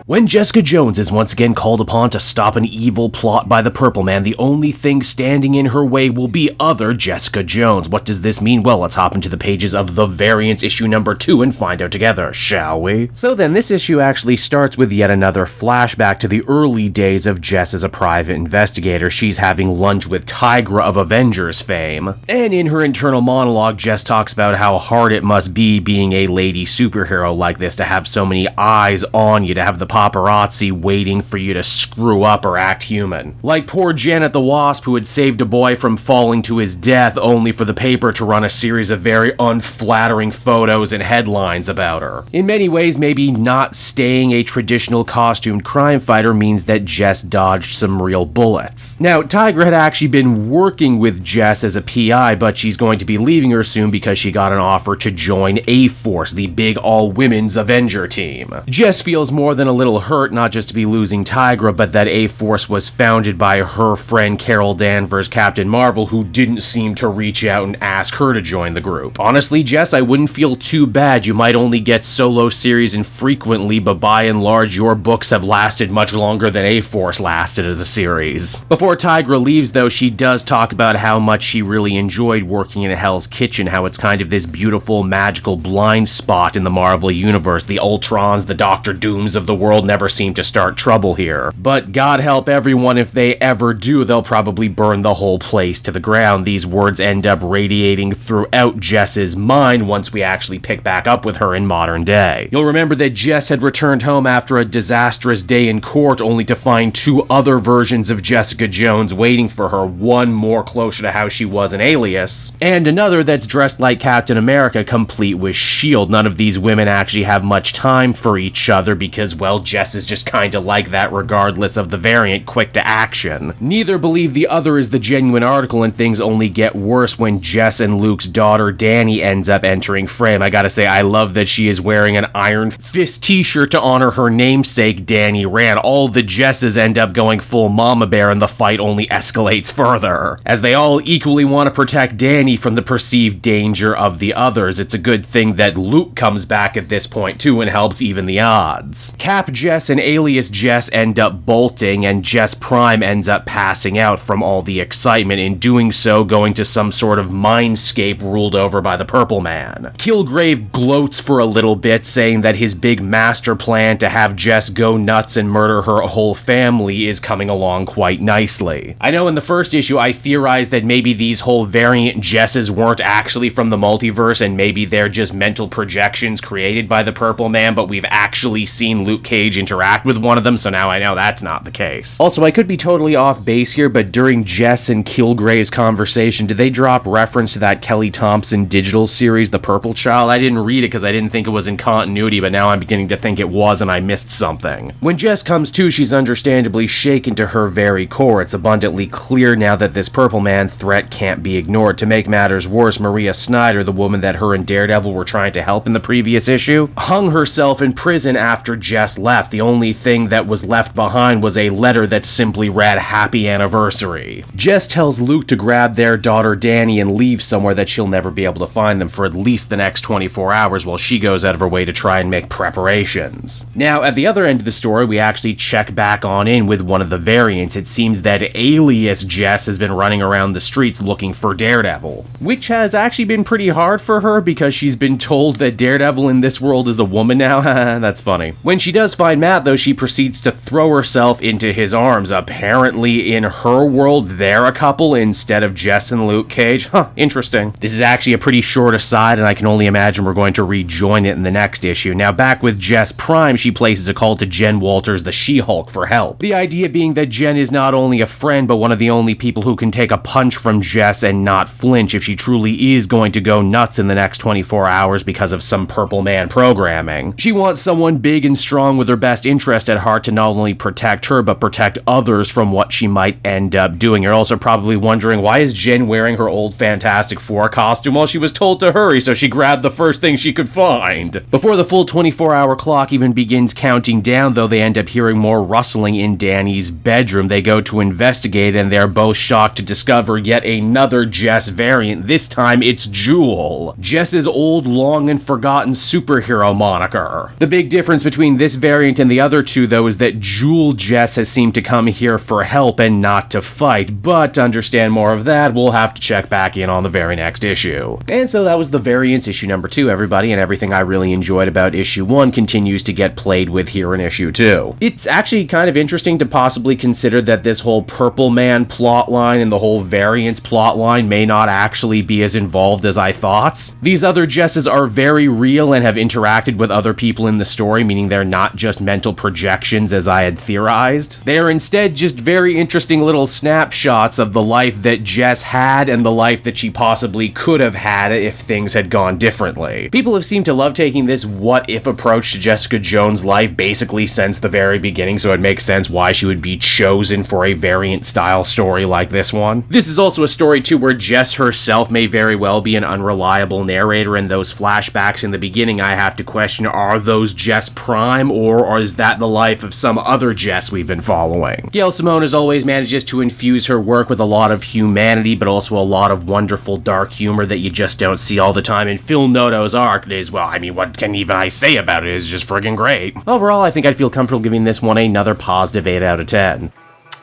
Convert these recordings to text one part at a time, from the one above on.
When Jessica Jones is once again called upon to stop an evil plot by the Purple Man, the only thing standing in her way will be other Jessica Jones. What does this mean? Well, let's hop into the pages of The Variants issue number 2 and find out together, shall we? So then, this issue actually starts with yet another flashback to the early days of Jess as a private investigator. She's having lunch with Tigra of Avengers fame, and in her internal monologue, Jess talks about how hard it must be being a lady superhero like this, to have so many eyes on you, to have the paparazzi waiting for you to screw up or act human. Like poor Janet the Wasp, who had saved a boy from falling to his death only for the paper to run a series of very unflattering photos and headlines about her. In many ways, maybe not staying a traditional costumed crime fighter means that Jess dodged some real bullets. Now, Tigra had actually been working with Jess as a PI, but she's going to be leaving her soon because she got an offer to join A-Force, the big all-women's Avenger team. Jess feels more than a little hurt not just to be losing Tigra, but that A-Force was founded by her friend Carol Danvers, Captain Marvel, who didn't seem to reach out and ask her to join the group. Honestly, Jess, I wouldn't feel too bad. You might only get solo series infrequently, but by and large, your books have lasted much longer than A-Force lasted as a series. Before Tigra leaves, though, she does talk about how much she really enjoyed working in Hell's Kitchen, how it's kind of this beautiful, magical blind spot in the Marvel Universe. The Ultrons, the Doctor Dooms of the world never seem to start trouble here. But God help everyone if they ever do, they'll probably burn the whole place to the ground. These words end up radiating throughout Jess's mind once we actually pick back up with her in modern day. You'll remember that Jess had returned home after a disastrous day in court only to find 2 other versions of Jessica Jones waiting for her, one more closer to how she was in Alias, and another that's dressed like Captain America, complete with S.H.I.E.L.D. None of these women actually have much time for each other because, well, Jess is just kinda like that regardless of the variant, quick to action. Neither believe the other is the genuine article, and things only get worse when Jess and Luke's daughter Dani ends up entering frame. I gotta say, I love that she is wearing an Iron Fist t-shirt to honor her namesake, Dani Rand. All the Jesses end up going full mama bear and the fight only escalates further, as they all equally want to protect Dani from the perceived danger of the others. It's a good thing that Luke comes back at this point too and helps even the odds. Cap Jess and Alias Jess end up bolting, and Jess Prime ends up passing out from all the excitement, in doing so going to some sort of mindscape ruled over by the Purple Man. Kilgrave gloats for a little bit, saying that his big master plan to have Jess go nuts and murder her whole family is coming along quite nicely. I know in the first issue I theorized that maybe these whole variant Jesses weren't actually from the multiverse and maybe they're just mental projections created by the Purple Man, but we've actually seen Luke Cage interact with one of them, so now I know that's not the case. Also, I could be totally off base here, but during Jess and Kilgrave's conversation, did they drop reference to that Kelly Thompson digital series, The Purple Child? I didn't read it because I didn't think it was in continuity, but now I'm beginning to think it was and I missed something. When Jess comes to, she's understandably shaken to her very core. It's abundantly clear now that this Purple Man threat can't be ignored. To make matters worse, Maria Snyder, the woman that her and Daredevil were trying to help in the previous issue, hung herself in prison after Jess left. The only thing that was left behind was a letter that simply read, "Happy Anniversary." Jess tells Luke to grab their daughter Dani and leave somewhere that she'll never be able to find them for at least the next 24 hours while she goes out of her way to try and make preparations. Now, at the other end of the story, we actually check back on in with one of the variants. It seems that Alias Jess has been running around the streets looking for Daredevil, which has actually been pretty hard for her because she's been told that Daredevil in this world is a woman now. That's funny. When she does find Matt, though, she proceeds to throw herself into his arms. Apparently, in her world, they're a couple instead of Jess and Luke Cage. Interesting. This is actually a pretty short aside, and I can only imagine we're going to rejoin it in the next issue. Now, back with Jess Prime, she places a call to Jen Walters, the She-Hulk, for help. The idea being that Jen is not only a friend, but one of the only people who can take a punch from Jess and not flinch if she truly is going to go nuts in the next 24 hours because of some Purple Man programming. She wants someone big and strong with her best interest at heart to not only protect her, but protect others from what she might end up doing. You're also probably wondering, why is Jen wearing her old Fantastic Four costume? Well, she was told to hurry, so she grabbed the first thing she could find. Before the full 24-hour clock even begins counting down, though, they end up hearing more rustling in Dani's bedroom. They go to investigate, and they're both shocked to discover yet another Jess variant. This time, it's Jewel, Jess's old, long and forgotten superhero moniker. The big difference between this variant variant in the other two, though, is that Jewel Jess has seemed to come here for help and not to fight, but to understand more of that, we'll have to check back in on the very next issue. And so that was the variance issue number 2, everybody, and everything I really enjoyed about issue 1 continues to get played with here in issue 2. It's actually kind of interesting to possibly consider that this whole Purple Man plotline and the whole variance plotline may not actually be as involved as I thought. These other Jesses are very real and have interacted with other people in the story, meaning they're not just mental projections as I had theorized. They are instead just very interesting little snapshots of the life that Jess had and the life that she possibly could have had if things had gone differently. People have seemed to love taking this what-if approach to Jessica Jones' life basically since the very beginning, so it makes sense why she would be chosen for a variant-style story like this one. This is also a story, too, where Jess herself may very well be an unreliable narrator, and those flashbacks in the beginning I have to question, are those Jess Prime, or is that the life of some other Jess we've been following? Gail Simone, as always, manages to infuse her work with a lot of humanity, but also a lot of wonderful dark humor that you just don't see all the time, and Phil Noto's arc is, well, I mean, what can even I say about it? It's just friggin' great. Overall, I think I'd feel comfortable giving this one another positive 8 out of 10.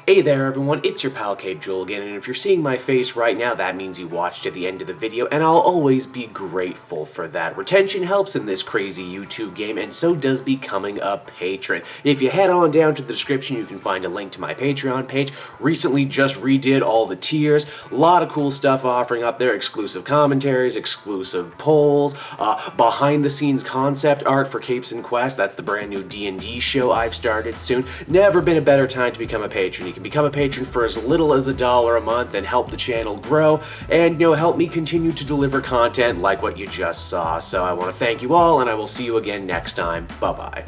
Hey there everyone, it's your pal Cape Joel again, and if you're seeing my face right now, that means you watched to the end of the video, and I'll always be grateful for that. Retention helps in this crazy YouTube game, and so does becoming a patron. If you head on down to the description, you can find a link to my Patreon page. Recently just redid all the tiers, a lot of cool stuff offering up there, exclusive commentaries, exclusive polls, behind the scenes concept art for Capes and Quests, that's the brand new D&D show I've started soon. Never been a better time to become a patron. You can become a patron for as little as $1 a month and help the channel grow and, help me continue to deliver content like what you just saw. So I want to thank you all, and I will see you again next time. Bye-bye.